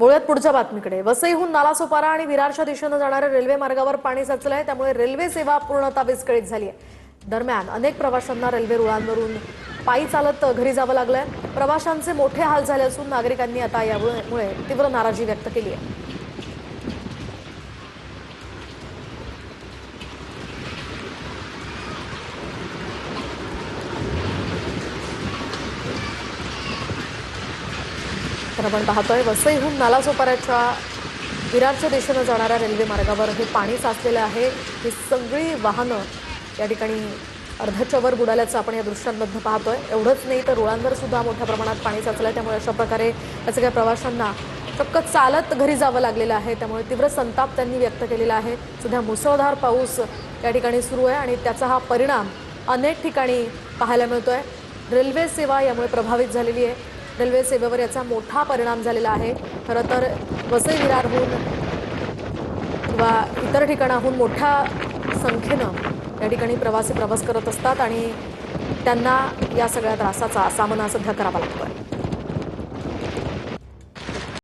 वळूयात पुढच्या बातमीकडे। वसईहून नालासोपारा आणि विरारच्या दिशेने जाणाऱ्या रेल्वे मार्गावर पाणी साचलंय, त्यामुळे रेल्वे सेवा पूर्णतः विस्कळीत झाली आहे। दरम्यान अनेक प्रवाशांना रेल्वे रुळांवरून पायी चालत घरी जावं लागलंय। प्रवाशांचे मोठे हाल झाले असून नागरिकांनी आता यामुळे तीव्र नाराजी व्यक्त केली आहे। तर आपण पाहतोय वसईहून नालासोपाऱ्याच्या विरारच्या दिशेने जाणाऱ्या रेल्वे मार्गावर हे पाणी साचलेलं आहे। ही सगळी वाहनं या ठिकाणी अर्ध्याच्या वर बुडाल्याचं आपण या दृश्यांमध्ये पाहतोय। एवढंच नाही तर रुळांवर सुद्धा मोठ्या प्रमाणात पाणी साचलंय, त्यामुळे अशा प्रकारे या सगळ्या प्रवाशांना चक्क चालत घरी जावं लागलेलं आहे। त्यामुळे तीव्र संताप त्यांनी व्यक्त केलेला आहे। सध्या मुसळधार पाऊस या ठिकाणी सुरू आहे आणि त्याचा हा परिणाम अनेक ठिकाणी पाहायला मिळतोय। रेल्वे सेवा यामुळे प्रभावित झालेली आहे। रेल्वे सेवेवर याचा मोठा परिणाम झालेला आहे। खरं तर वसई विरारहून किंवा इतर ठिकाणाहून मोठ्या संख्येनं या ठिकाणी प्रवासी प्रवास करत असतात आणि त्यांना या सगळ्या त्रासाचा सामना सध्या करावा लागतोय।